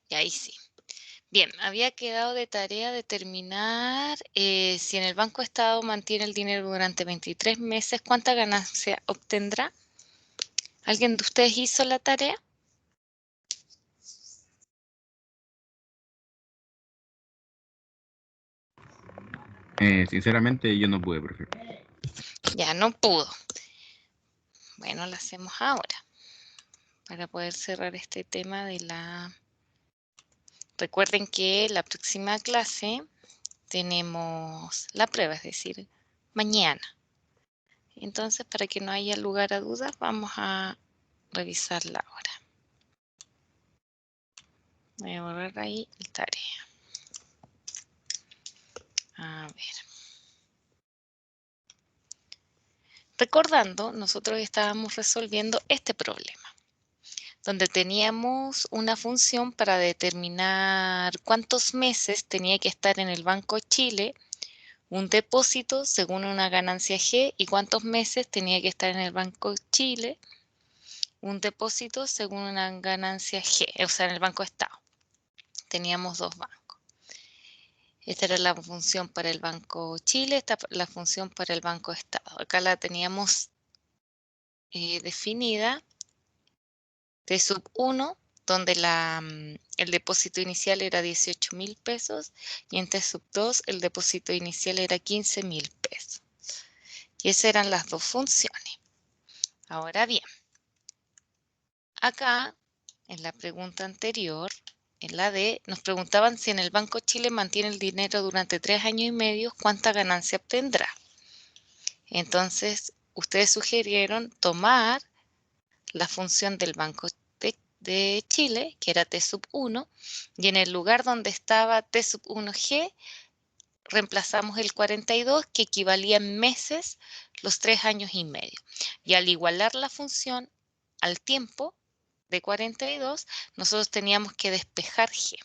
Y ahí sí. Bien, había quedado de tarea determinar si en el Banco Estado mantiene el dinero durante 23 meses, ¿cuánta ganancia obtendrá? ¿Alguien de ustedes hizo la tarea? Sinceramente, yo no pude, profe. Ya no pudo. Bueno, la hacemos ahora para poder cerrar este tema de la... Recuerden que la próxima clase tenemos la prueba, es decir, mañana. Entonces, para que no haya lugar a dudas, vamos a revisarla ahora. Voy a borrar ahí el tarea. A ver. Recordando, nosotros estábamos resolviendo este problema, donde teníamos una función para determinar cuántos meses tenía que estar en el Banco Chile un depósito según una ganancia G y cuántos meses tenía que estar en el Banco Chile un depósito según una ganancia G, o sea, en el Banco Estado. Teníamos dos bancos. Esta era la función para el Banco Chile, esta la función para el Banco Estado. Acá la teníamos definida. T sub 1, donde el depósito inicial era 18.000 pesos y en T sub 2 el depósito inicial era 15.000 pesos. Y esas eran las dos funciones. Ahora bien, acá en la pregunta anterior, en la D, nos preguntaban si en el Banco Chile mantiene el dinero durante 3 años y medio, ¿cuánta ganancia obtendrá? Entonces, ustedes sugirieron tomar la función del Banco de Chile, que era T sub 1, y en el lugar donde estaba T sub 1G, reemplazamos el 42, que equivalía en meses los 3 años y medio. Y al igualar la función al tiempo de 42, nosotros teníamos que despejar G.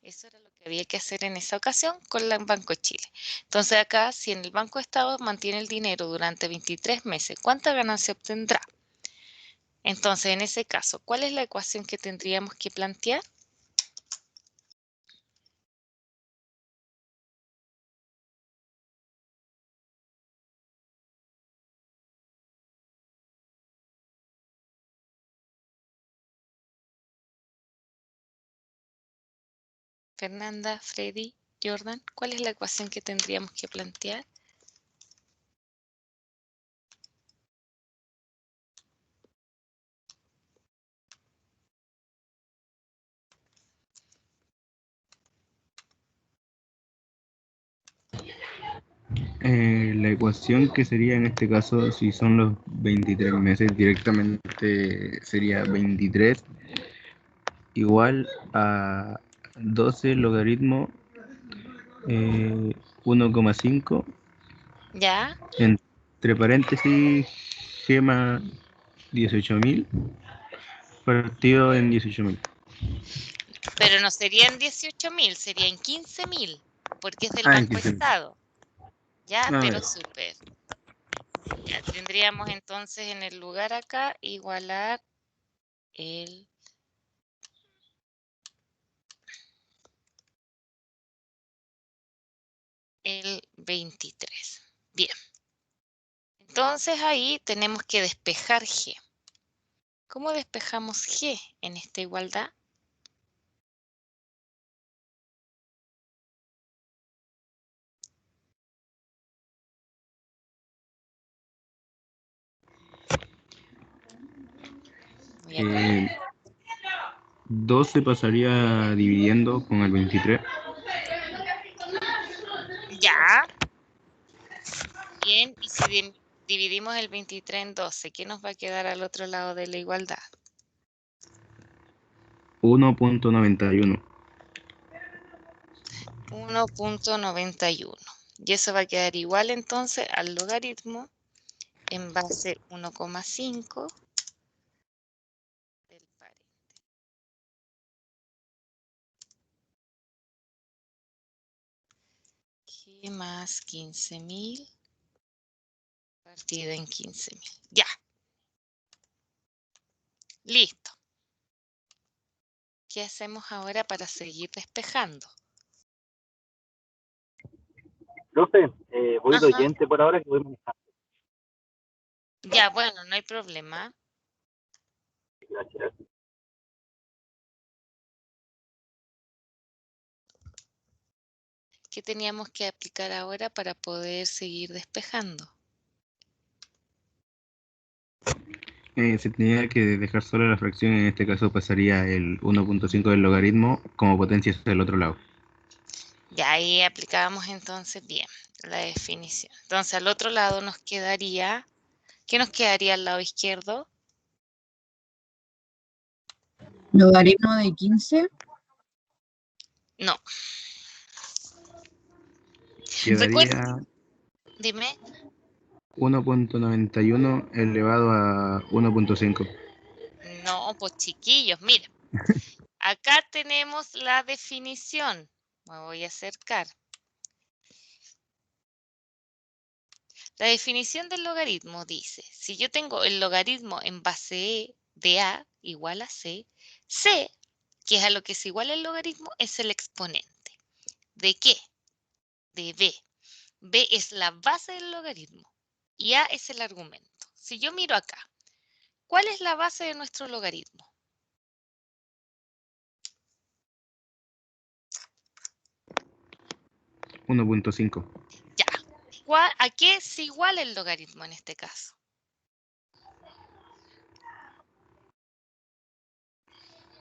Eso era lo que había que hacer en esa ocasión con el Banco de Chile. Entonces acá, si en el Banco Estado mantiene el dinero durante 23 meses, ¿cuánta ganancia obtendrá? Entonces, en ese caso, ¿cuál es la ecuación que tendríamos que plantear? Fernanda, Freddy, Jordan, ¿cuál es la ecuación que tendríamos que plantear? La ecuación que sería en este caso, si son los 23 meses, directamente sería 23 igual a 12 logaritmo 1,5 ¿Ya? entre paréntesis gema 18.000 partido en 18.000. Pero no serían 18.000, serían 15.000, porque es del Ah, en Banco 15.000. Estado. Ya, A pero ver. súper. Ya tendríamos entonces en el lugar acá igualar el 23. Bien. Entonces ahí tenemos que despejar G. ¿Cómo despejamos G en esta igualdad? Voy a cambiar. 12 pasaría dividiendo con el 23. Ya. Bien, y si dividimos el 23 en 12, ¿qué nos va a quedar al otro lado de la igualdad? 1,91. 1.91. Y eso va a quedar igual entonces al logaritmo en base 1,5 del paréntesis. G más 15.000 partido en 15.000. Ya. Listo. ¿Qué hacemos ahora para seguir despejando? Profe, voy de Ajá. oyente por ahora que voy manejando. Ya, bueno, no hay problema. Gracias. ¿Qué teníamos que aplicar ahora para poder seguir despejando? Se tenía que dejar sola la fracción, en este caso pasaría el 1.5 del logaritmo como potencia hacia el otro lado. Ya ahí aplicábamos entonces bien la definición. Entonces al otro lado nos quedaría, ¿qué nos quedaría al lado izquierdo? Logaritmo de 15. No. Quedaría Dime. 1.91 elevado a 1.5. No, pues chiquillos, mira. Acá tenemos la definición. Me voy a acercar. La definición del logaritmo dice, si yo tengo el logaritmo en base E de A igual a C, C, que es a lo que es igual el logaritmo, es el exponente. ¿De qué? De B. B es la base del logaritmo y A es el argumento. Si yo miro acá, ¿cuál es la base de nuestro logaritmo? 1.5. Ya. ¿A qué es igual el logaritmo en este caso?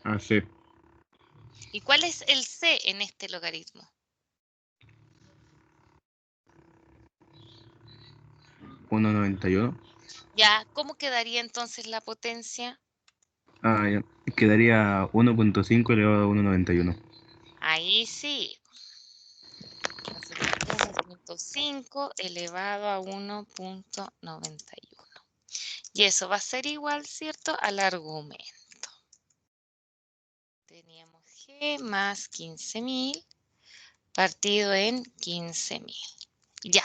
A C. ¿Y cuál es el C en este logaritmo? 1.91. Ya, ¿cómo quedaría entonces la potencia? Ya. Quedaría 1.5 elevado a 1.91. Ahí sí. Entonces, 1.5 elevado a 1.91. Y eso va a ser igual, ¿cierto?, al argumento. Teníamos G más 15.000 partido en 15.000. Ya.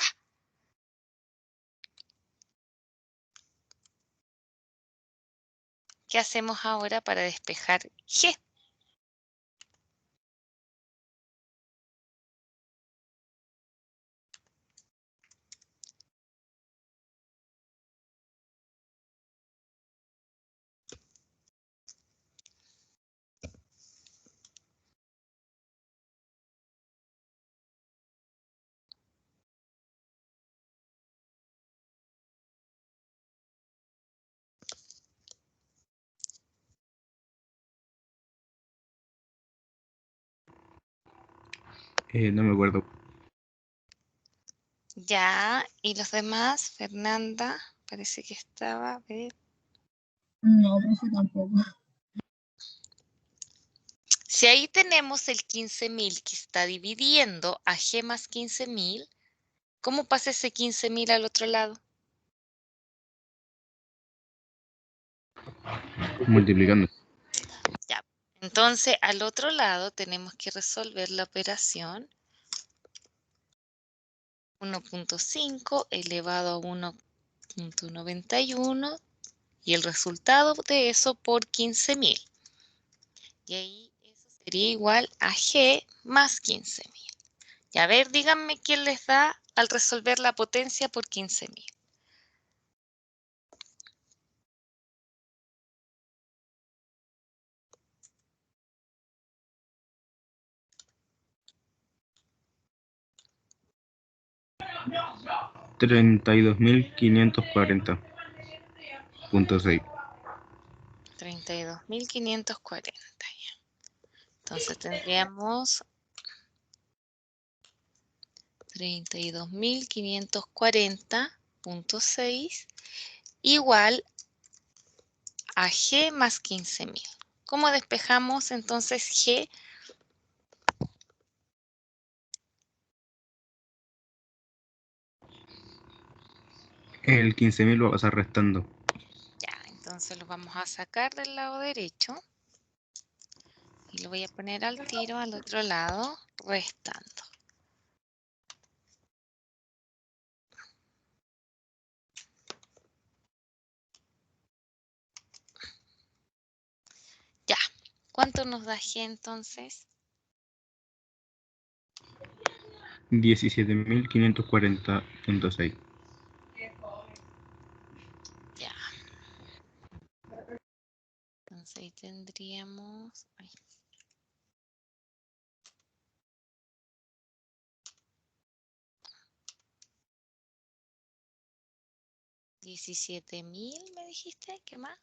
¿Qué hacemos ahora para despejar G? No me acuerdo. Ya, y los demás, Fernanda, parece que estaba, a ver. No, profe, tampoco. Si ahí tenemos el 15.000 que está dividiendo a G más 15.000, ¿cómo pasa ese 15.000 al otro lado? Multiplicando. Ya. Entonces, al otro lado tenemos que resolver la operación 1.5 elevado a 1.91 y el resultado de eso por 15.000. Y ahí eso sería igual a G más 15.000. Y a ver, díganme quién les da al resolver la potencia por 15.000. $32.540.6. 32.540. Entonces tendríamos 32.540.6 igual a G más 15.000. ¿Cómo despejamos entonces G? El 15.000 va a pasar restando. Ya, entonces lo vamos a sacar del lado derecho y lo voy a poner al tiro al otro lado, restando. Ya, ¿Cuánto nos da G entonces? 17.540.6. Ya. Entonces ahí tendríamos... ay. $17.000, ¿me dijiste? ¿Qué más?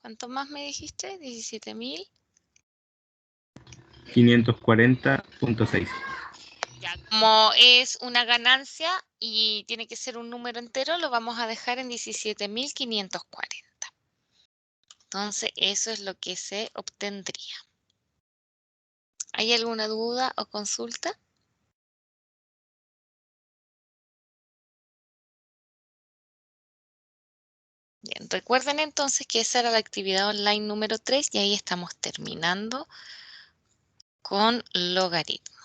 ¿Cuánto más me dijiste? 17.000. 540.6. Ya, como es una ganancia y tiene que ser un número entero, lo vamos a dejar en 17.540. Entonces, eso es lo que se obtendría. ¿Hay alguna duda o consulta? Bien, recuerden entonces que esa era la actividad online número 3 y ahí estamos terminando con logaritmo.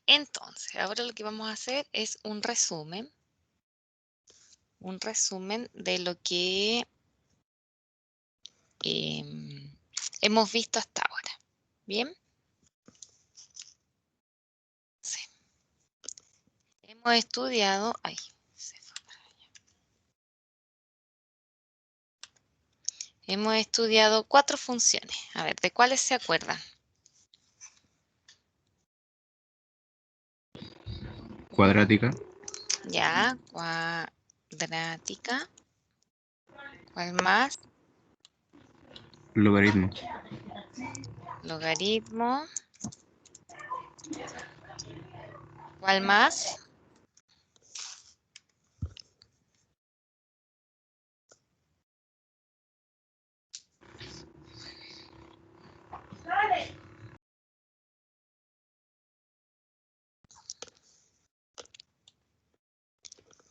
Entonces, ahora lo que vamos a hacer es un resumen de lo que hemos visto hasta ahora. ¿Bien? Sí. Hemos estudiado... Ay, se fue para allá. Hemos estudiado 4 funciones. A ver, ¿de cuáles se acuerdan? Cuadrática. Ya, cuadrática. ¿Cuál más? Logaritmo. Logaritmo. ¿Cuál más?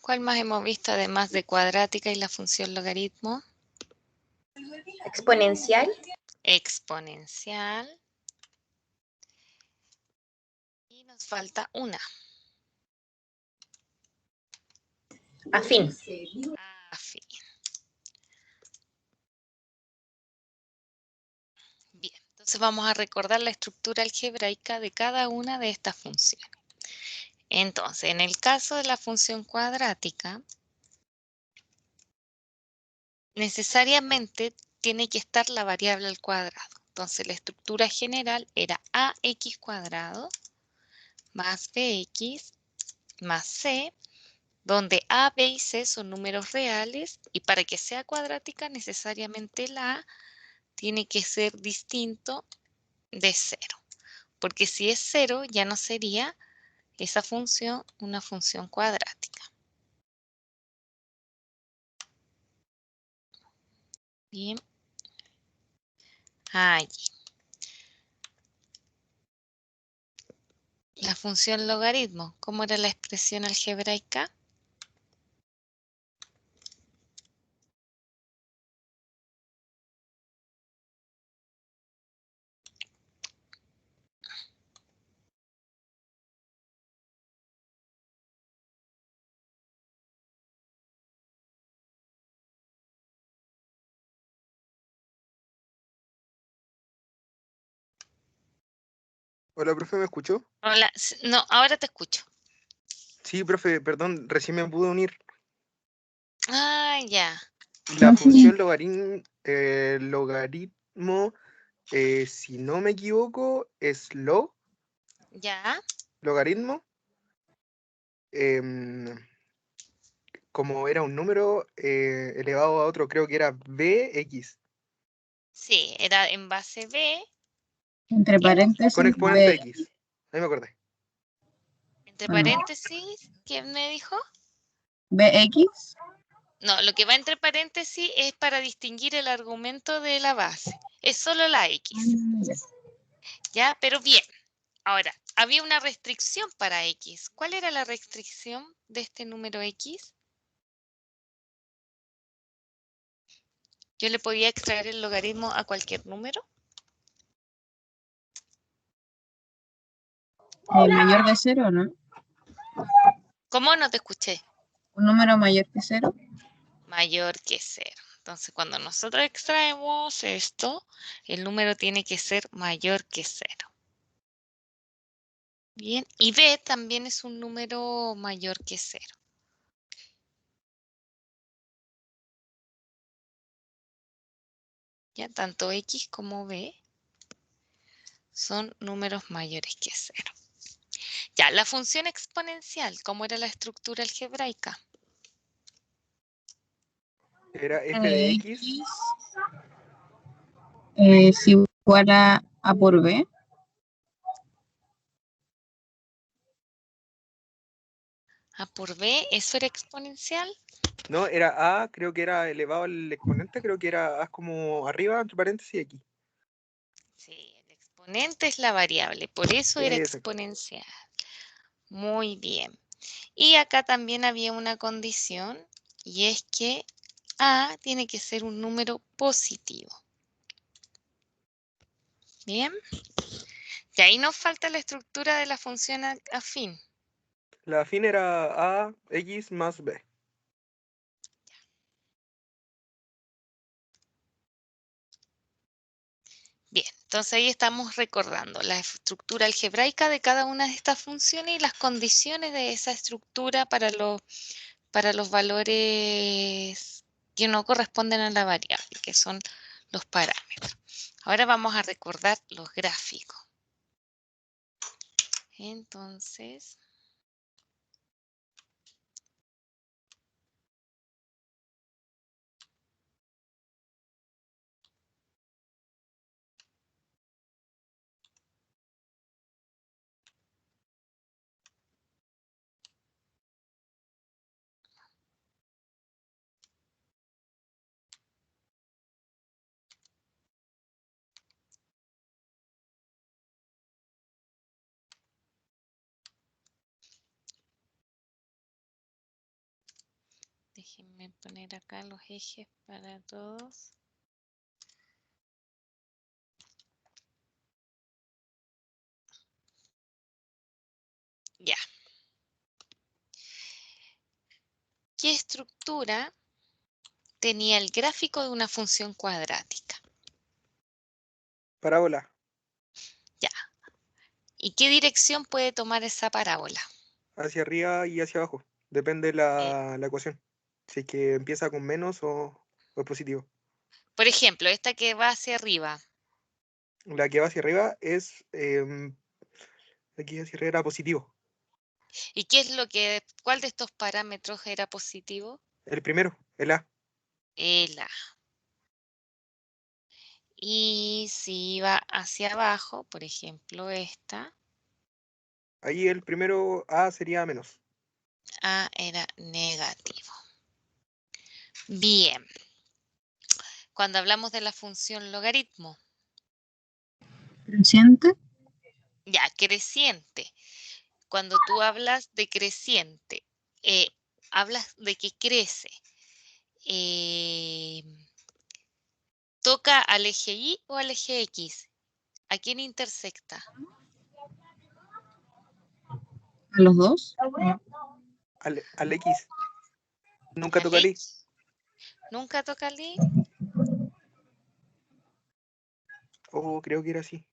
¿Cuál más hemos visto además de cuadrática y la función logaritmo? Exponencial. Exponencial. Y nos falta una. Afín. Afín. Bien, entonces vamos a recordar la estructura algebraica de cada una de estas funciones. Entonces, en el caso de la función cuadrática, necesariamente tiene que estar la variable al cuadrado. Entonces, la estructura general era ax cuadrado más bx más c, donde a, b y c son números reales y para que sea cuadrática necesariamente la a tiene que ser distinto de 0, porque si es 0 ya no sería esa función una función cuadrática. Bien. Allí. La función logaritmo, ¿cómo era la expresión algebraica? Hola, profe, ¿me escuchó? Hola, no, ahora te escucho. Sí, profe, perdón, recién me pude unir. Ah, ya. La Profe, función logaritmo, si no me equivoco, es Ya. logaritmo. em, Como era un número elevado a otro, creo que era bx, Sí, era en base B, entre paréntesis, con exponente x. Ahí me acordé. entre Ah, no. paréntesis, ¿quién me dijo? BX. No, lo que va entre paréntesis es para distinguir el argumento de la base. Es solo la X, Ya. ¿ya? Pero bien, ahora, había una restricción para X. ¿Cuál era la restricción de este número X? Yo le podía extraer el logaritmo a cualquier número. Mayor de 0, ¿no? ¿Cómo no te escuché? Un número mayor que 0. Mayor que 0. Entonces, cuando nosotros extraemos esto, el número tiene que ser mayor que 0. Bien, y b también es un número mayor que 0. Ya, tanto x como b son números mayores que 0. Ya, la función exponencial, ¿cómo era la estructura algebraica? Era f de x. Si fuera A por B. A por b, ¿eso era exponencial? No, era a, creo que era elevado al exponente, creo que era a como arriba, entre paréntesis, x. Sí, el exponente es la variable, por eso era Exacto. exponencial. Muy bien. Y acá también había una condición, y es que a tiene que ser un número positivo. Bien. Y ahí nos falta la estructura de la función afín. La afín era a, x más b. Bien, entonces ahí estamos recordando la estructura algebraica de cada una de estas funciones y las condiciones de esa estructura para los valores que no corresponden a la variable, que son los parámetros. Ahora vamos a recordar los gráficos. Entonces, déjenme poner acá los ejes para todos. Ya. ¿Qué estructura tenía el gráfico de una función cuadrática? Parábola, Ya. ¿Y qué dirección puede tomar esa parábola? hacia arriba y hacia abajo. Depende Eh, la ecuación. Si es que empieza con menos o es positivo. por ejemplo, esta que va hacia arriba. La que va hacia arriba es, aquí hacia arriba era positivo. ¿Y cuál de estos parámetros era positivo? El primero, el a. El A. Y si iba hacia abajo, por ejemplo, esta, Ahí el primero a sería menos. A era negativo. Bien. Cuando hablamos de la función logaritmo, Creciente. ya, creciente. Cuando tú hablas de creciente, hablas de que crece. Eh, ¿Toca al eje Y o al eje X? ¿A quién intersecta? A los dos. Al x. Nunca ¿Al toca el y. X? ¿Nunca toca al Y? Oh, creo que era así.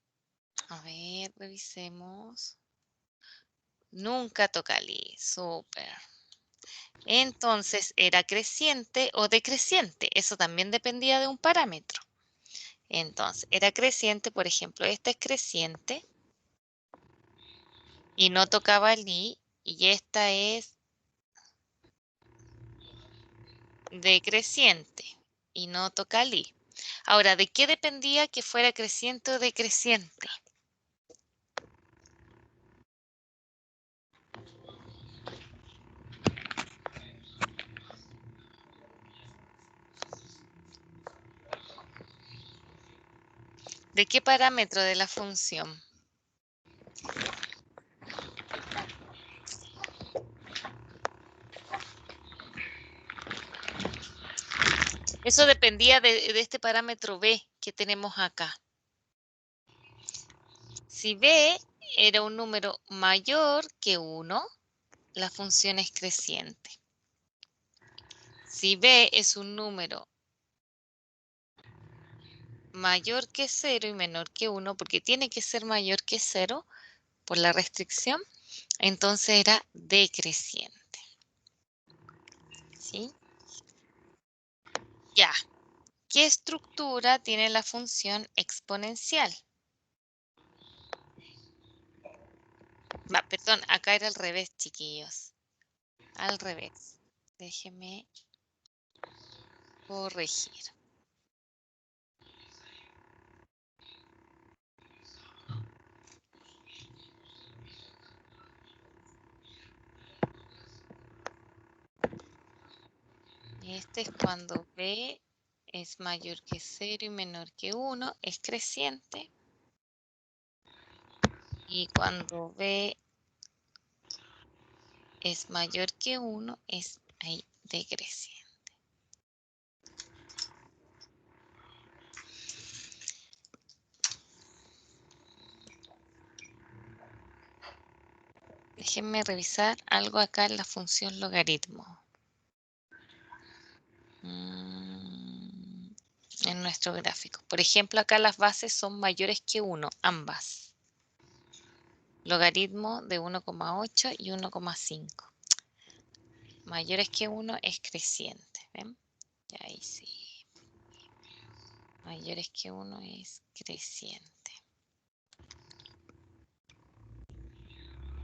A ver, revisemos. Nunca toca al Y. Súper. Entonces, ¿era creciente o decreciente? Eso también dependía de un parámetro. Entonces, era creciente, por ejemplo, esta es creciente y no tocaba el I, y esta es decreciente y no toca el I. Ahora, ¿de qué dependía que fuera creciente o decreciente? ¿De qué parámetro de la función? Eso dependía de este parámetro B que tenemos acá. Si B era un número mayor que 1, la función es creciente. Si b es un número mayor que 0 y menor que 1, porque tiene que ser mayor que 0 por la restricción, entonces era decreciente. ¿Sí? Ya. ¿Qué estructura tiene la función exponencial? Perdón, acá era al revés, chiquillos. Al revés. Déjenme corregir. Este es cuando b es mayor que 0 y menor que 1, es creciente. Y cuando b es mayor que 1, es ahí decreciente. Déjenme revisar algo acá en la función logaritmo. En nuestro gráfico. Por ejemplo, acá las bases son mayores que 1, ambas. Logaritmo de 1,8 y 1,5. Mayores que 1 es creciente. ¿Ven? Y ahí sí. Mayores que 1 es creciente.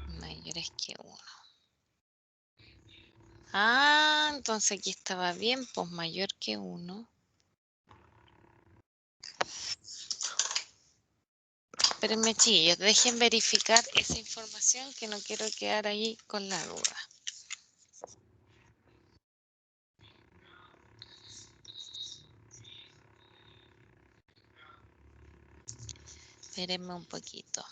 Mayores que 1. Ah, entonces aquí estaba bien, pues mayor que 1. Espérenme, chicos, dejen verificar esa información que no quiero quedar ahí con la duda. Espérenme un poquito.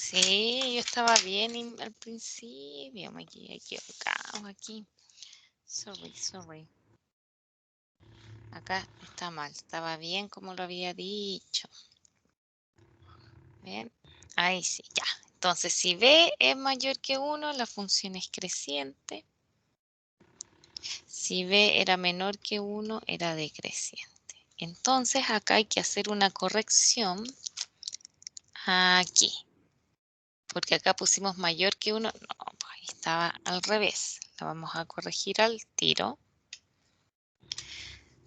Sí, yo estaba bien al principio. Me equivocado aquí. Sorry. Acá está mal. Estaba bien como lo había dicho. Bien. Ahí sí, ya. Entonces, si b es mayor que 1, la función es creciente. Si b era menor que 1, era decreciente. Entonces, acá hay que hacer una corrección aquí. Porque acá pusimos mayor que 1. No, pues ahí estaba al revés. La vamos a corregir al tiro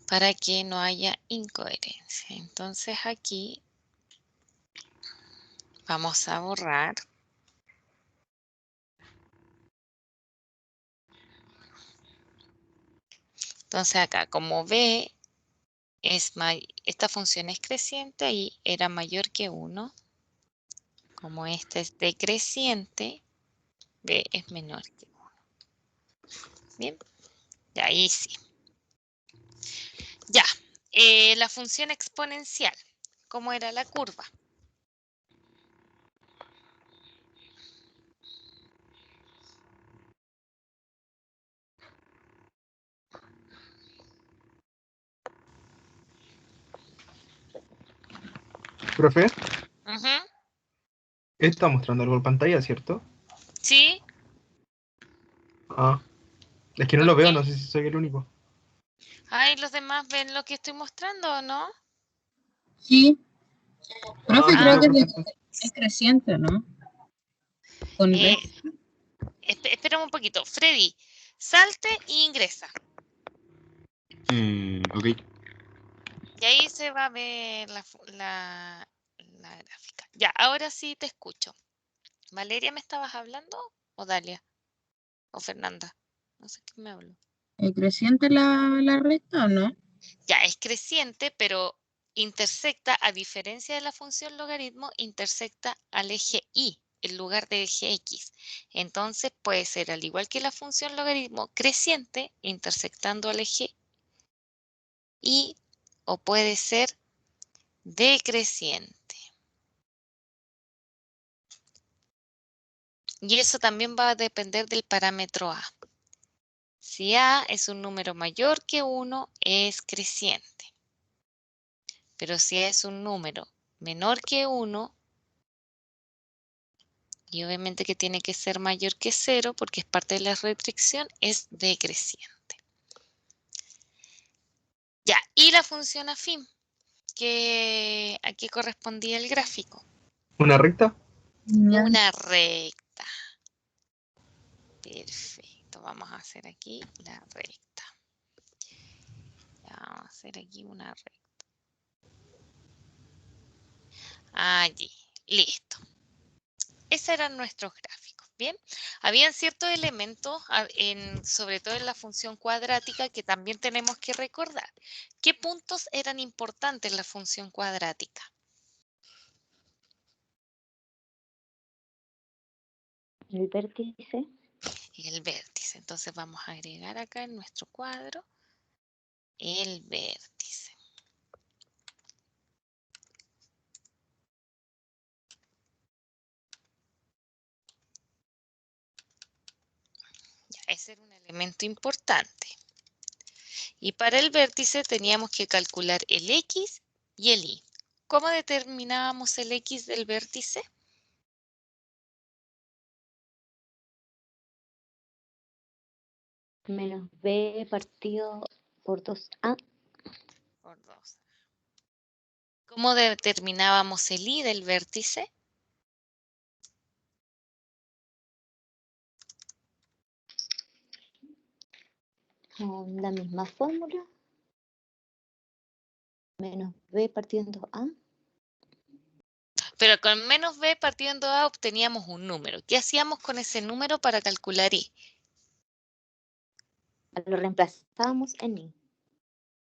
para que no haya incoherencia. Entonces aquí vamos a borrar. Entonces acá, como b esta función es creciente, ahí era mayor que 1. Como este es decreciente, b es menor que 1. Bien, y ahí sí. Ya, la función exponencial, ¿cómo era la curva? Profe, Ujú. está mostrando algo en pantalla, ¿cierto? Sí, Ah, es que no ¿por lo veo, qué? no sé si soy el único. Ay, ¿los demás ven lo que estoy mostrando o no? Sí, profe, Sí creo Ah, veo que perfecto. es creciente, ¿no? Con B. eh, espérame un poquito. Freddy, salte e ingresa. Ok. Y ahí se va a ver la gráfica. Ya, ahora sí te escucho. ¿Valeria me estabas hablando? ¿O Dalia? ¿O Fernanda? No sé quién me habló. ¿Es creciente la recta o no? Ya, es creciente, pero intersecta, a diferencia de la función logaritmo, intersecta al eje Y. el lugar del eje X. Entonces puede ser al igual que la función logaritmo creciente intersectando al eje Y, o puede ser decreciente. Y eso también va a depender del parámetro A. Si A es un número mayor que 1, es creciente. Pero si A es un número menor que 1, y obviamente que tiene que ser mayor que 0 porque es parte de la restricción, es decreciente. Ya, y la función afín, que ¿a qué correspondía el gráfico? ¿Una recta? Ya. Una recta. Perfecto, vamos a hacer aquí la recta. Ya, vamos a hacer aquí una recta. Allí, listo. Esos eran nuestros gráficos, ¿bien? Habían ciertos elementos, sobre todo en la función cuadrática, que también tenemos que recordar. ¿Qué puntos eran importantes en la función cuadrática? El vértice. El vértice. Entonces vamos a agregar acá en nuestro cuadro el vértice. Ya, ese era un elemento importante. Y para el vértice teníamos que calcular el X y el Y. ¿Cómo determinábamos el X del vértice? Menos B partido por 2A. Por 2. ¿Cómo determinábamos el Y del vértice? Con la misma fórmula. Menos B partido en 2A. Pero con menos B partiendo A obteníamos un número. ¿Qué hacíamos con ese número para calcular Y? Lo reemplazábamos en I.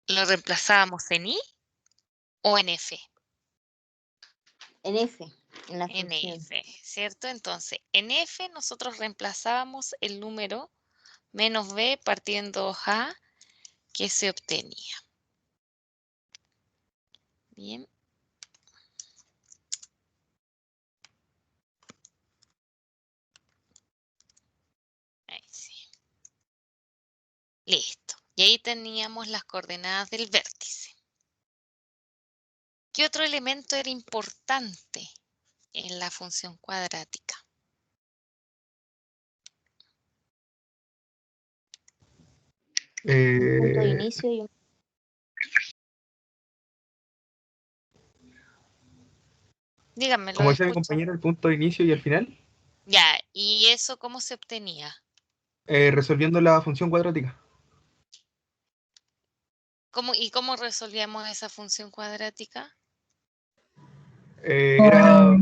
¿Lo reemplazábamos en Y o en F? En F, en la En función. F, ¿cierto? Entonces, en F nosotros reemplazábamos el número menos B partiendo A que se obtenía. Bien. Ahí sí. Listo. Y ahí teníamos las coordenadas del vértice. ¿Qué otro elemento era importante en la función cuadrática? Un punto de inicio y un... Díganme, lo Como decía mi escucho. compañero, el punto de inicio y el final, Ya, ¿y eso cómo se obtenía? resolviendo la función cuadrática. ¿Y cómo resolvíamos esa función cuadrática? Era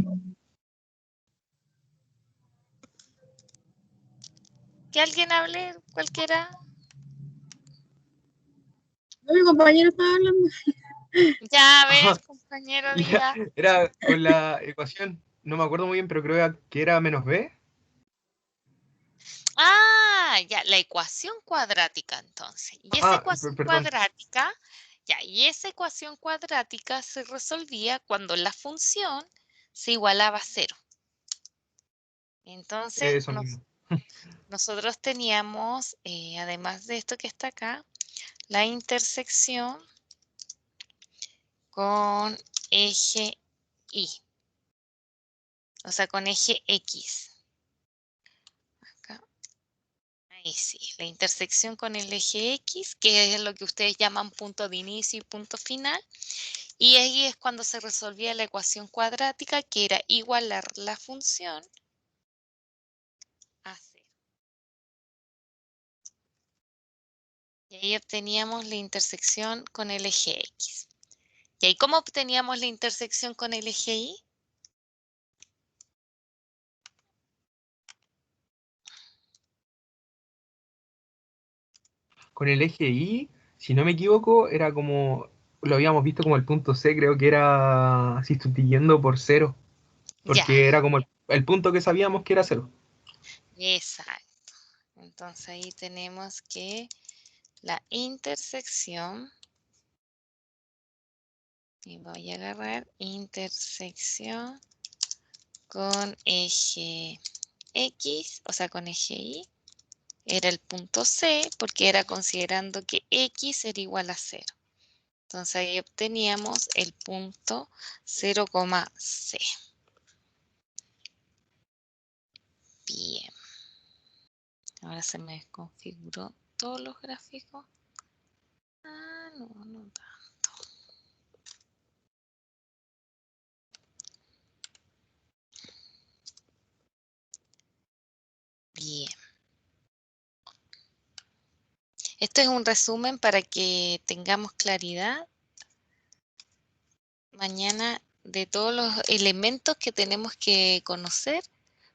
¿Que alguien hable? ¿Cualquiera? Mi compañero estaba hablando. Ya, a ver, ajá, compañero, ya, diga. era con la ecuación, no me acuerdo muy bien, pero creo que era menos b. Ah, ya, la ecuación cuadrática entonces. Y esa ecuación Perdón, cuadrática, ya, y esa ecuación cuadrática se resolvía cuando la función se igualaba a 0. Entonces, eso mismo. nosotros teníamos, además de esto que está acá, la intersección con eje Y, o sea, con eje X. Acá. Ahí sí, la intersección con el eje X, que es lo que ustedes llaman punto de inicio y punto final. Y ahí es cuando se resolvía la ecuación cuadrática, que era igualar la función a 0. Y ahí obteníamos la intersección con el eje X. ¿Y ahí cómo obteníamos la intersección con el eje Y? Con el eje Y, si no me equivoco, era como, lo habíamos visto como el punto C, creo que era sustituyendo por 0, Ya, porque era como el punto que sabíamos que era 0. Exacto. Entonces ahí tenemos que la intersección, y voy a agarrar intersección con eje X, o sea, con eje Y, era el punto C, porque era considerando que X era igual a 0. Entonces ahí obteníamos el punto 0, C. Bien. Ahora se me desconfiguró todos los gráficos. Ah, no, no tanto. Bien. Esto es un resumen para que tengamos claridad mañana de todos los elementos que tenemos que conocer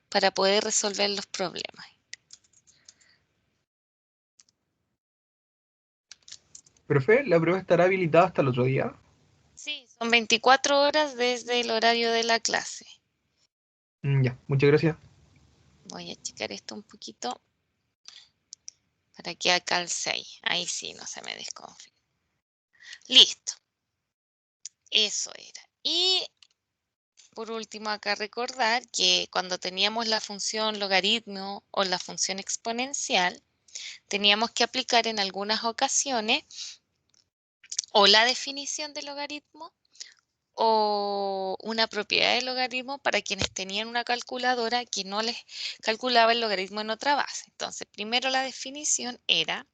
para poder resolver los problemas. Profe, ¿la prueba estará habilitada hasta el otro día? Sí, son 24 horas desde el horario de la clase. Ya, muchas gracias. Voy a checar esto un poquito para que acá el 6. Ahí sí, no se me desconfigura. Listo. Eso era. Y por último, acá recordar que cuando teníamos la función logaritmo o la función exponencial, teníamos que aplicar en algunas ocasiones o la definición de logaritmo o una propiedad de logaritmo para quienes tenían una calculadora que no les calculaba el logaritmo en otra base. Entonces, primero la definición era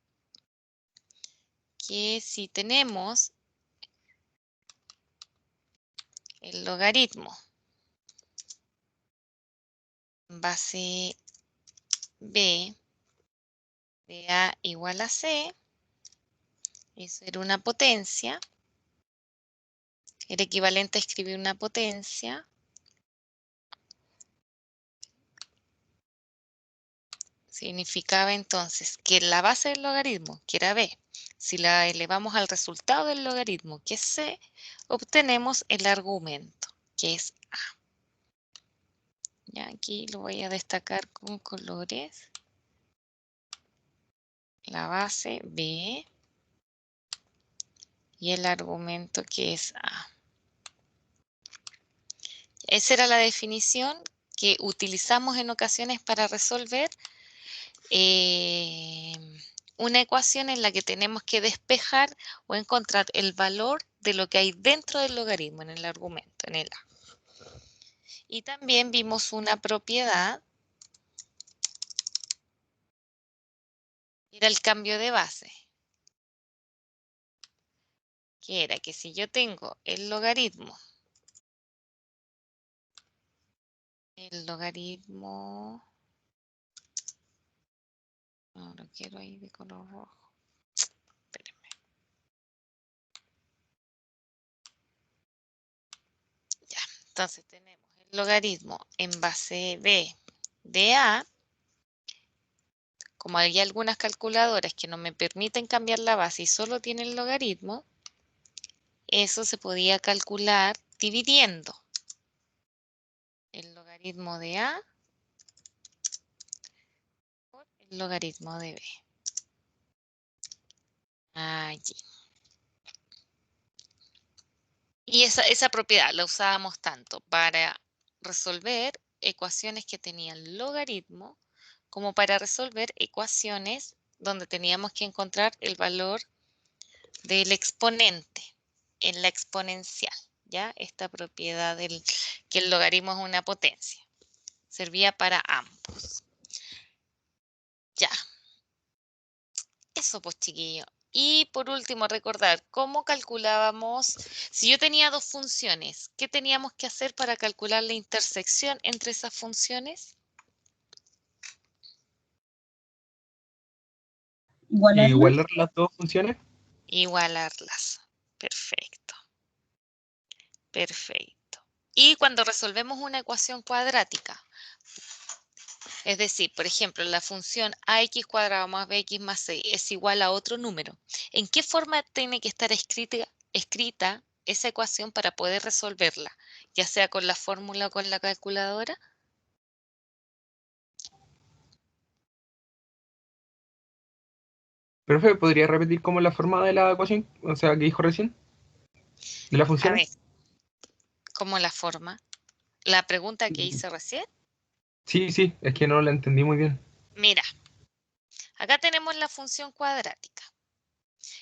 que si tenemos el logaritmo en base b de a igual a c, eso era una potencia, era equivalente a escribir una potencia. Significaba entonces que la base del logaritmo, que era b, si la elevamos al resultado del logaritmo, que es c, obtenemos el argumento, que es a. Ya aquí lo voy a destacar con colores. La base b y el argumento, que es a. Esa era la definición que utilizamos en ocasiones para resolver una ecuación en la que tenemos que despejar o encontrar el valor de lo que hay dentro del logaritmo, en el argumento, en el a. Y también vimos una propiedad, era el cambio de base, que era que si yo tengo el logaritmo no lo quiero ahí de color rojo, espérenme. Ya, entonces tenemos el logaritmo en base b de a. Como hay algunas calculadoras que no me permiten cambiar la base y solo tienen logaritmo, eso se podía calcular dividiendo el logaritmo de a por el logaritmo de b. Allí. Y esa propiedad la usábamos tanto para resolver ecuaciones que tenían logaritmo como para resolver ecuaciones donde teníamos que encontrar el valor del exponente en la exponencial, ¿ya? Esta propiedad que el logaritmo es una potencia. Servía para ambos. Ya. Eso pues, chiquillo. Y por último, recordar cómo calculábamos, si yo tenía dos funciones, ¿qué teníamos que hacer para calcular la intersección entre esas funciones? Igualarla. Igualar las dos funciones. Igualarlas. Perfecto. Perfecto. Y cuando resolvemos una ecuación cuadrática, es decir, por ejemplo, la función ax cuadrado más bx más c es igual a otro número, ¿en qué forma tiene que estar escrita esa ecuación para poder resolverla? Ya sea con la fórmula o con la calculadora. Profe, ¿podría repetir cómo es la forma de la ecuación? O sea, que dijo recién, de la A función. ver, ¿cómo la forma? La pregunta que hice recién. Sí, sí, es que no la entendí muy bien. Mira, acá tenemos la función cuadrática.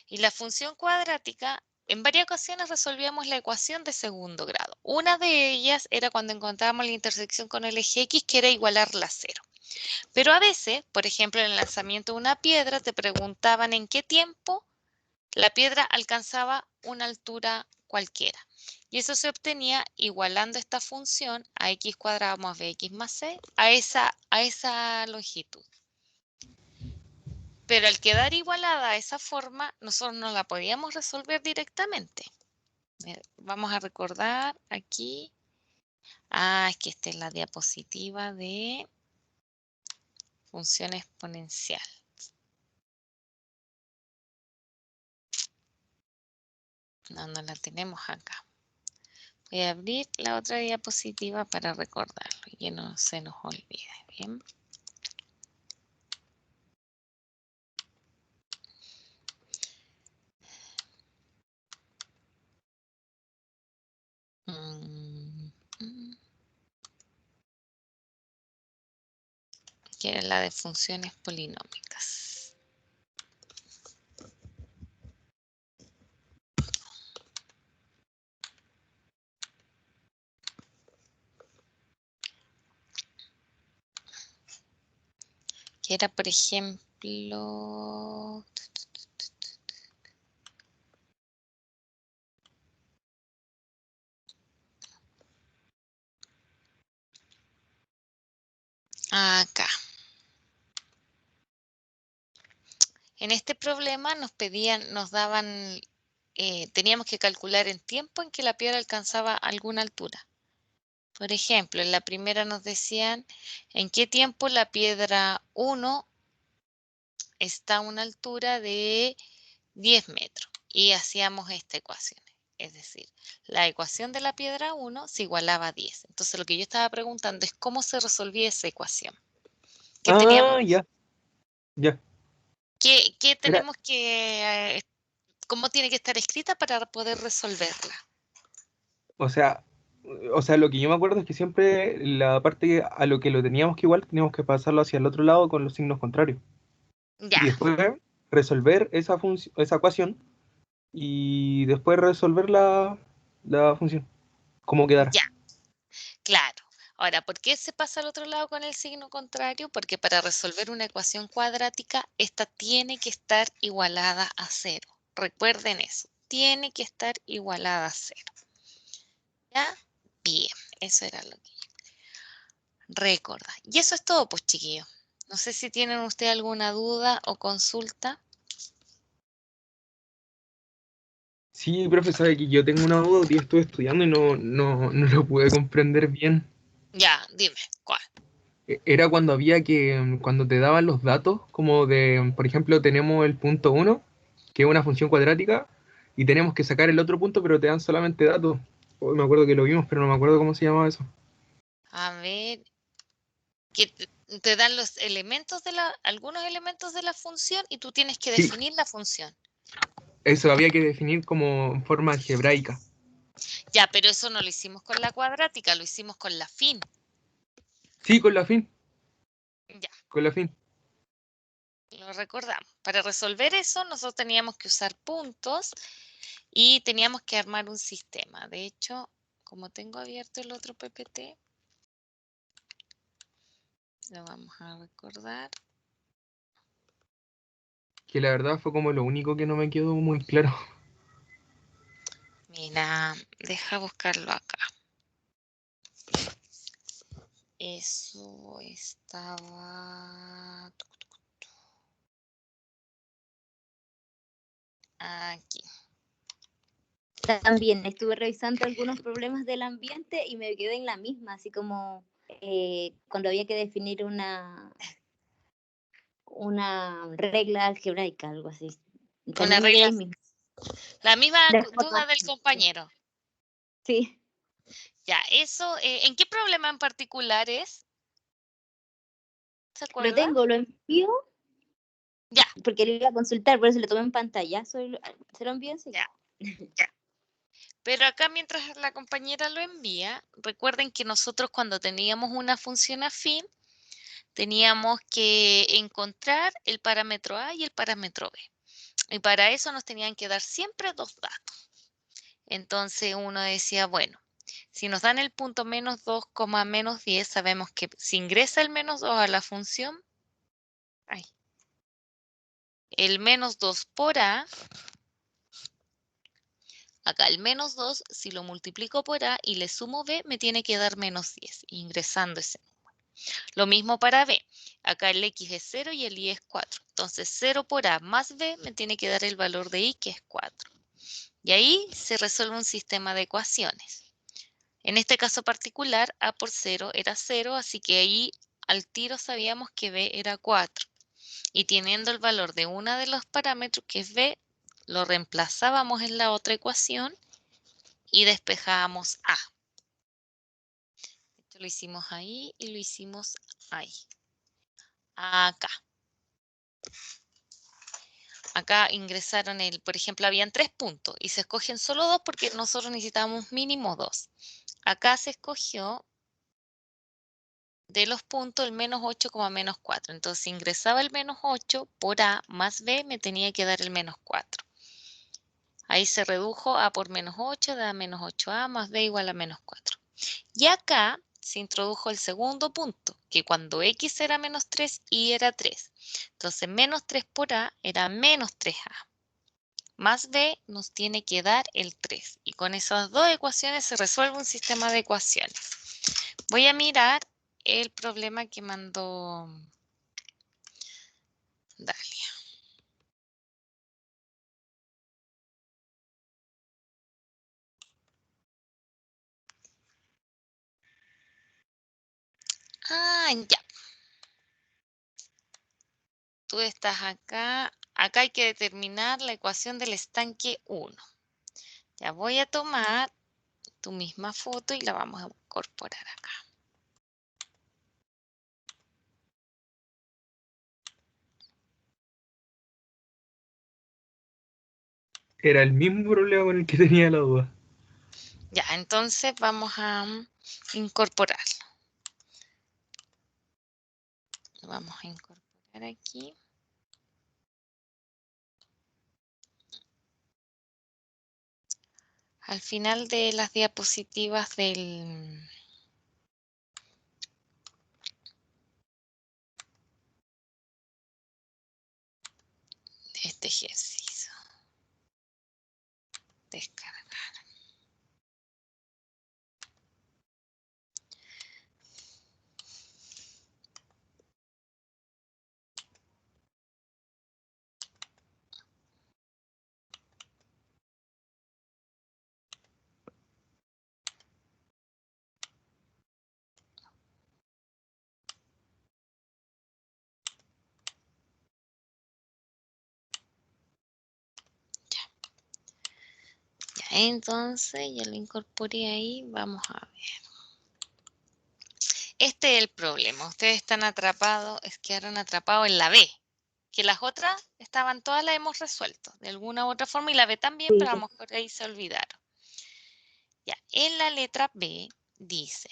Y la función cuadrática, en varias ocasiones resolvíamos la ecuación de segundo grado. Una de ellas era cuando encontrábamos la intersección con el eje X, que era igualarla a cero. Pero a veces, por ejemplo, en el lanzamiento de una piedra, te preguntaban en qué tiempo la piedra alcanzaba una altura cualquiera. Y eso se obtenía igualando esta función a x cuadrado más bx más c a esa longitud. Pero al quedar igualada a esa forma, nosotros no la podíamos resolver directamente. Vamos a recordar aquí. Es que esta es la diapositiva de función exponencial. No la tenemos acá. Voy a abrir la otra diapositiva para recordarlo y que no se nos olvide. Bien. Que era la de funciones polinómicas. Que era, por ejemplo, acá. En este problema nos daban, teníamos que calcular en tiempo en que la piedra alcanzaba alguna altura. Por ejemplo, en la primera nos decían en qué tiempo la piedra 1 está a una altura de 10 metros. Y hacíamos esta ecuación. Es decir, la ecuación de la piedra 1 se igualaba a 10. Entonces, lo que yo estaba preguntando es cómo se resolvía esa ecuación. ¿Qué teníamos, Ya, ya. qué Era, tenemos que, cómo tiene que estar escrita para poder resolverla? o sea, lo que yo me acuerdo es que siempre la parte a lo que lo teníamos que igual, teníamos que pasarlo hacia el otro lado con los signos contrarios. Ya, Y después resolver esa ecuación y después resolver la función. ¿Cómo quedara? ya, claro. Ahora, ¿por qué se pasa al otro lado con el signo contrario? Porque para resolver una ecuación cuadrática, esta tiene que estar igualada a cero. Recuerden eso, tiene que estar igualada a cero. ¿Ya? Bien, eso era lo que recuerda. Y eso es todo, pues, chiquillos. No sé si tienen ustedes alguna duda o consulta. Sí, profe, sabe que yo tengo una duda, que estuve estudiando y no lo pude comprender bien. Ya, dime, ¿cuál? Era cuando cuando te daban los datos, como de, por ejemplo, tenemos el punto 1, que es una función cuadrática, y tenemos que sacar el otro punto, pero te dan solamente datos. Hoy me acuerdo que lo vimos, pero no me acuerdo cómo se llamaba eso. A ver, que te dan los elementos algunos elementos de la función y tú tienes que Sí, definir la función. eso había que definir como en forma algebraica. Ya, pero eso no lo hicimos con la cuadrática, lo hicimos con la fin. Sí, con la fin, Ya, con la fin. lo recordamos. Para resolver eso, nosotros teníamos que usar puntos y teníamos que armar un sistema. De hecho, como tengo abierto el otro PPT, lo vamos a recordar. Que la verdad fue como lo único que no me quedó muy claro. Mira, deja buscarlo acá. Eso estaba aquí. También estuve revisando algunos problemas del ambiente y me quedé en la misma, así como cuando había que definir una regla algebraica, algo así. Una También me quedé regla, ahí mismo. la misma De duda forma- del compañero. Sí, Ya, eso, ¿en qué problema en particular es? ¿Se lo acuerda? tengo, lo envío. Ya. Porque lo iba a consultar, por eso lo tomé en pantalla. Se lo envío enseguida. Ya. Pero acá mientras la compañera lo envía, recuerden que nosotros cuando teníamos una función afín, teníamos que encontrar el parámetro A y el parámetro B. Y para eso nos tenían que dar siempre dos datos. Entonces uno decía, bueno, si nos dan el punto menos 2, menos 10, sabemos que si ingresa el menos 2 a la función, el menos 2 por A, acá el menos 2, si lo multiplico por A y le sumo B, me tiene que dar menos 10, ingresando ese número. Lo mismo para B. Acá el X es 0 y el Y es 4. Entonces 0 por A más B me tiene que dar el valor de Y, que es 4. Y ahí se resuelve un sistema de ecuaciones. En este caso particular, A por 0 era 0, así que ahí al tiro sabíamos que B era 4. Y teniendo el valor de uno de los parámetros, que es B, lo reemplazábamos en la otra ecuación y despejábamos A. Esto lo hicimos ahí y lo hicimos ahí. Acá. Acá ingresaron por ejemplo, habían 3 puntos y se escogen solo 2 porque nosotros necesitábamos mínimo 2. Acá se escogió de los puntos el menos 8, menos 4. Entonces, si ingresaba el menos 8 por A más B, me tenía que dar el menos 4. Ahí se redujo A por menos 8, da menos 8A más B igual a menos 4. Y acá se introdujo el segundo punto, que cuando X era menos 3, Y era 3. Entonces, menos 3 por A era menos 3A. Más B nos tiene que dar el 3. Y con esas dos ecuaciones se resuelve un sistema de ecuaciones. Voy a mirar el problema que mandó Dalia. Ya. Tú estás acá. Acá hay que determinar la ecuación del estanque 1. Ya voy a tomar tu misma foto y la vamos a incorporar acá. Era el mismo problema con el que tenía la duda. Ya, entonces vamos a incorporarlo. Lo vamos a incorporar aquí. Al final de las diapositivas de este ejercicio. Descargar. Ya, entonces ya lo incorporé ahí. Vamos a ver. Este es el problema. Ustedes están atrapados, quedaron atrapados en la B. Que las otras todas las hemos resuelto de alguna u otra forma y la B también, pero a lo mejor ahí se olvidaron. Ya, en la letra B dice,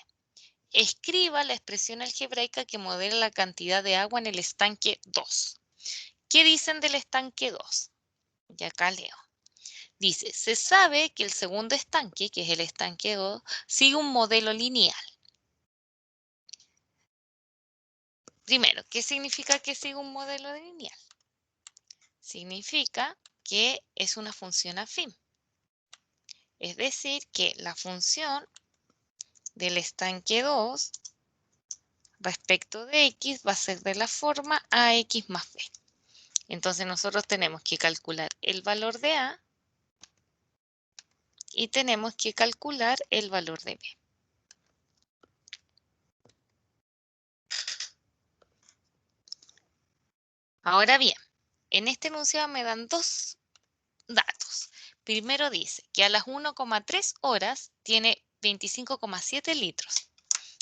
escriba la expresión algebraica que modela la cantidad de agua en el estanque 2. ¿Qué dicen del estanque 2? Y acá leo. Dice, se sabe que el segundo estanque, que es el estanque 2, sigue un modelo lineal. Primero, ¿qué significa que sigue un modelo lineal? Significa que es una función afín. Es decir, que la función del estanque 2 respecto de X va a ser de la forma AX más B. Entonces nosotros tenemos que calcular el valor de A y tenemos que calcular el valor de B. Ahora bien, en este enunciado me dan dos datos. Primero dice que a las 1,3 horas tiene 25,7 litros.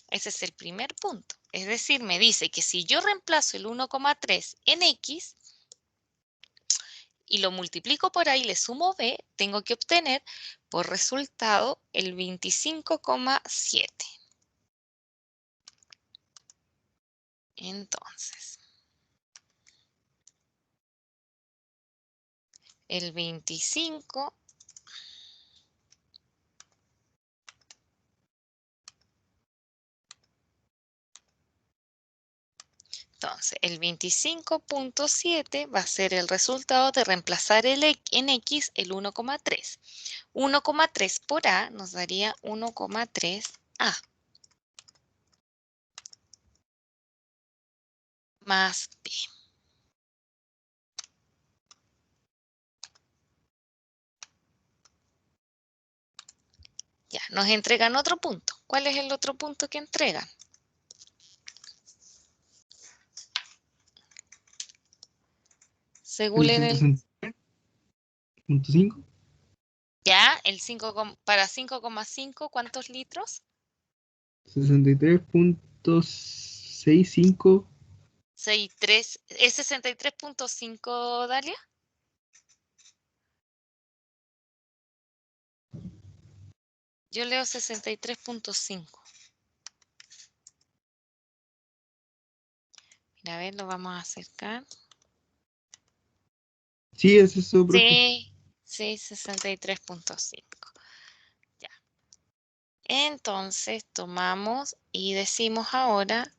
Ese es el primer punto. Es decir, me dice que si yo reemplazo el 1,3 en X, y lo multiplico por A y le sumo B, tengo que obtener por resultado el 25,7. Entonces, el 25 Entonces, el 25,7 va a ser el resultado de reemplazar en X el 1,3. 1,3 por A nos daría 1,3A. Más B. Ya, nos entregan otro punto. ¿Cuál es el otro punto que entregan? Según El el... 63.5. Ya, el 5, para 5,5, ¿cuántos litros? 63.65. 63, ¿es 63,5, Dalia? Yo leo 63,5. Mira, a ver, lo vamos a acercar. Sí, es eso, profe. Sí, 63,5. Ya. Entonces, tomamos y decimos ahora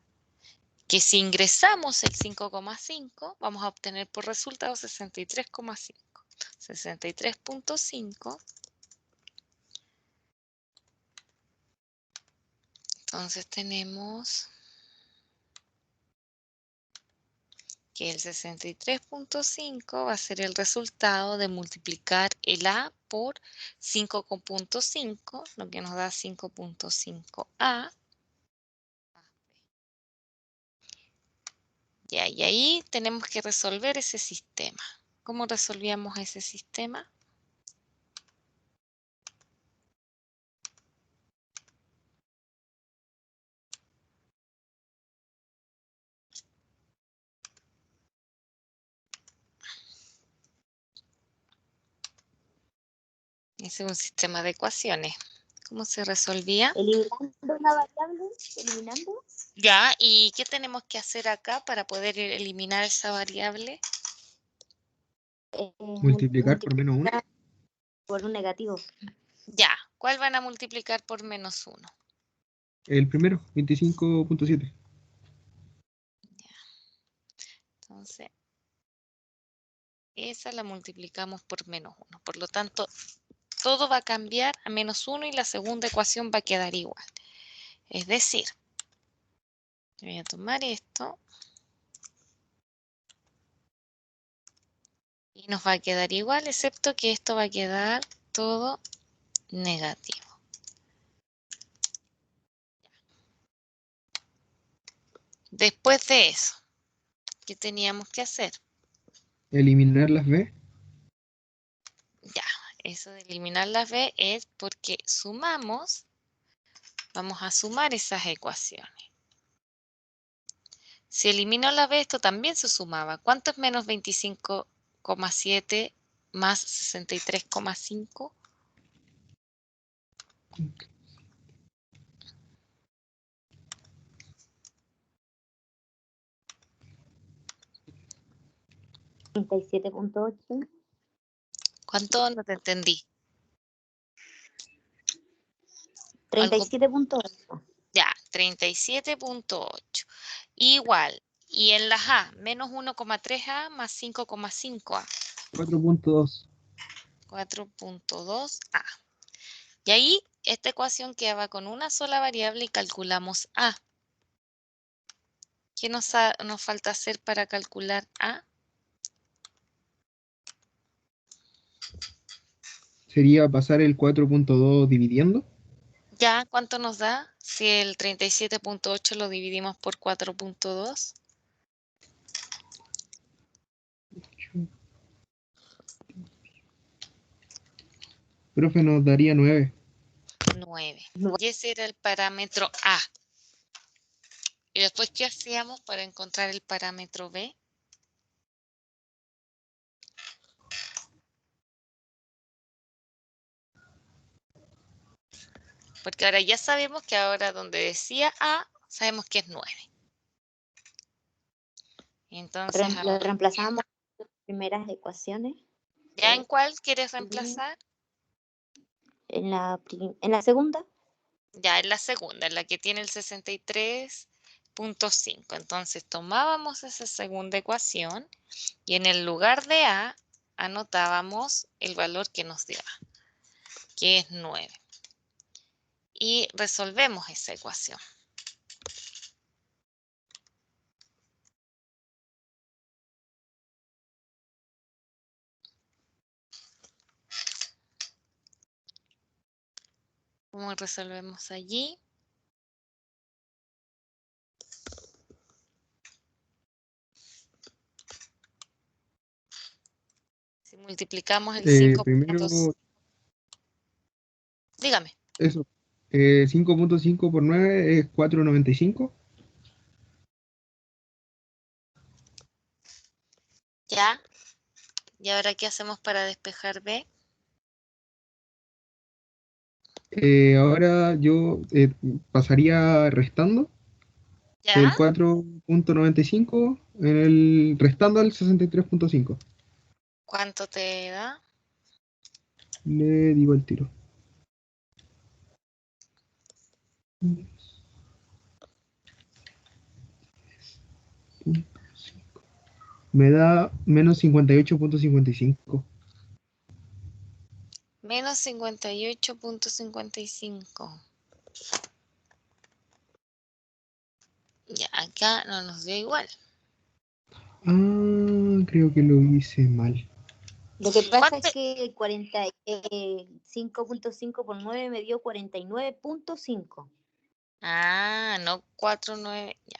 que si ingresamos el 5,5, vamos a obtener por resultado 63,5. 63,5. Entonces tenemos que el 63,5 va a ser el resultado de multiplicar el A por 5,5, lo que nos da 5,5A. Ya, y ahí tenemos que resolver ese sistema. ¿Cómo resolvíamos ese sistema? Ese es un sistema de ecuaciones. ¿Cómo se resolvía? Eliminando una variable, eliminando. Ya, ¿y qué tenemos que hacer acá para poder eliminar esa variable? Multiplicar por menos 1. Por un negativo. Ya, ¿cuál van a multiplicar por menos 1? El primero, 25.7. Entonces, esa la multiplicamos por menos 1. Por lo tanto, todo va a cambiar a menos 1 y la segunda ecuación va a quedar igual. Es decir, voy a tomar esto y nos va a quedar igual, excepto que esto va a quedar todo negativo. Después de eso, ¿qué teníamos que hacer? Eliminar las B. Ya, eso de eliminar las B es porque sumamos, vamos a sumar esas ecuaciones. Si elimino la B, esto también se sumaba. ¿Cuánto es menos 25,7 más 63,5? $37.8. ¿Cuánto? No te entendí. 37.8. Ya, 37,8. Igual. Y en las A, menos 1,3A más 5,5A. 4.2. 4,2A. Y ahí esta ecuación quedaba con una sola variable y calculamos A. ¿Qué nos falta hacer para calcular A? Sería pasar el 4.2 dividiendo. Ya, ¿cuánto nos da si el 37,8 lo dividimos por 4,2? Profe, nos daría 9. 9. Y ese era el parámetro A. ¿Y después qué hacíamos para encontrar el parámetro B? Porque ahora ya sabemos que ahora donde decía A, sabemos que es 9. Entonces, Lo reemplazamos en las primeras ecuaciones. ¿ya en cuál quieres reemplazar? En la segunda. Ya en la segunda, en la que tiene el 63.5. Entonces tomábamos esa segunda ecuación y en el lugar de A anotábamos el valor que nos dio A, que es 9. Y resolvemos esa ecuación. ¿Cómo resolvemos allí? Si multiplicamos el 5. Primero, Dígame. eso. 5.5 por 9 es 4.95. Ya. ¿Y ahora qué hacemos para despejar B? Ahora yo pasaría restando ¿Ya? el 4.95 restando al 63.5. ¿Cuánto te da? Le digo el tiro. Me da menos 58.55. Menos 58.55. Ya, acá no nos dio igual. Creo que lo hice mal. Lo que pasa ¿Cuánto? es que 5.5 por 9 me dio 49.5. No 4,9. Ya.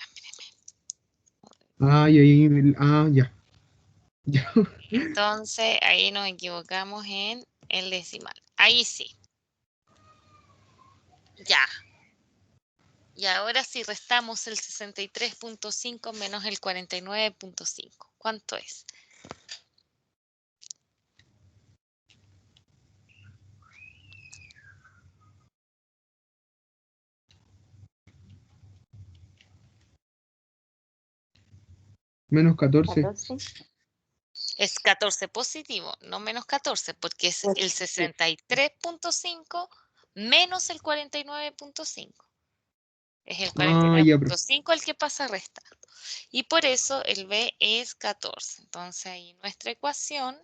Y ahí, ya. Ya. Entonces, ahí nos equivocamos en el decimal. Ahí sí. Ya. Y ahora si restamos el 63.5 menos el 49.5. ¿Cuánto es? Menos 14. 14. Es 14 positivo, no menos 14, porque es el 63.5 menos el 49.5. Es el Ya, profe. 49.5 el que pasa restando. Y por eso el B es 14. Entonces ahí nuestra ecuación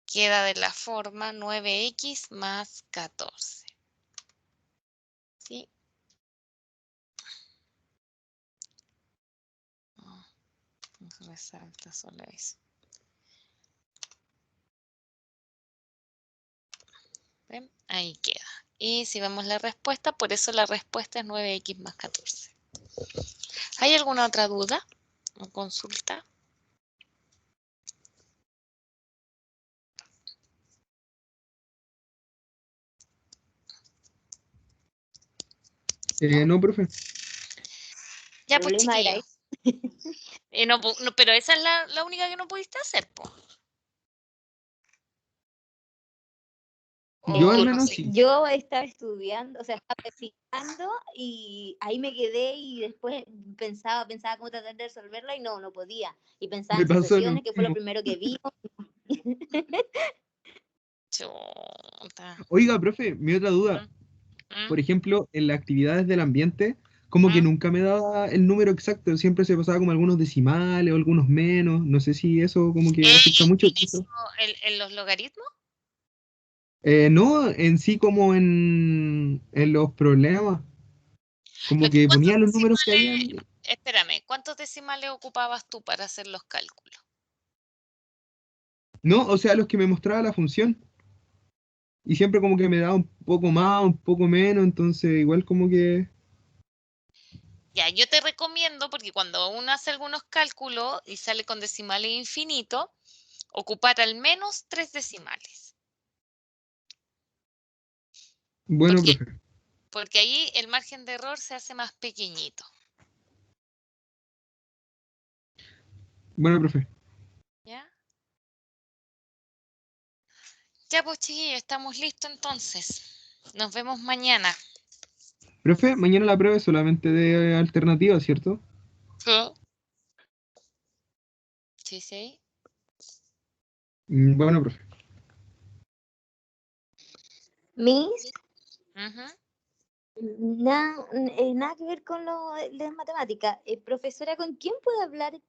queda de la forma 9x más 14. ¿Sí? Resalta solo eso. ¿Ven? Ahí queda. Y si vemos la respuesta, por eso la respuesta es 9x más 14. ¿Hay alguna otra duda o consulta? No, profe. Ya, El pues problema era chiquillo. No, pero esa es la única que no pudiste hacer, po. Yo al O no menos sé. sí. Yo estaba estudiando, o sea, estaba investigando y ahí me quedé y después pensaba cómo tratar de resolverla y no podía. Y pensaba Me en pasó lo sucesiones, que fue lo mismo. primero que vi. Chuta. Oiga, profe, mi otra duda. ¿Mm? Por ejemplo, en las actividades del ambiente, como que ¿Mm? nunca me daba el número exacto, siempre se pasaba como algunos decimales o algunos menos. No sé si eso como que afecta mucho. ¿En los logaritmos? No, en sí como en los problemas. Como que ¿Cuántos ponía los números que habían. decimales, espérame, cuántos decimales ocupabas tú para hacer los cálculos? No, o sea, los que me mostraba la función. Y siempre como que me daba un poco más, un poco menos, entonces igual como que... Ya, yo te recomiendo, porque cuando uno hace algunos cálculos y sale con decimales infinitos, ocupar al menos 3 decimales. Bueno, Porque, profe. porque ahí el margen de error se hace más pequeñito. Bueno, profe. ¿Ya? Ya pues chiquillos, estamos listos entonces. Nos vemos mañana. Profe, mañana la prueba es solamente de alternativa, ¿cierto? Sí, sí. Bueno, profe. Miss, Ujú. nada que ver con lo de matemática. Profesora, ¿con quién puedo hablar?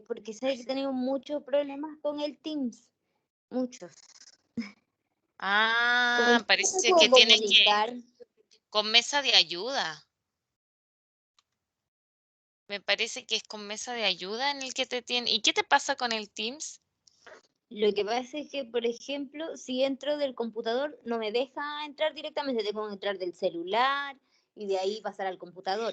Porque sé que tenemos muchos problemas con el Teams. Muchos. ¿Con Ah, quién me parece que puedo tienes que... comunicar? Con mesa de ayuda. Me parece que es con mesa de ayuda en el que te tiene. ¿Y qué te pasa con el Teams? Lo que pasa es que, por ejemplo, si entro del computador, no me deja entrar directamente, tengo que entrar del celular y de ahí pasar al computador.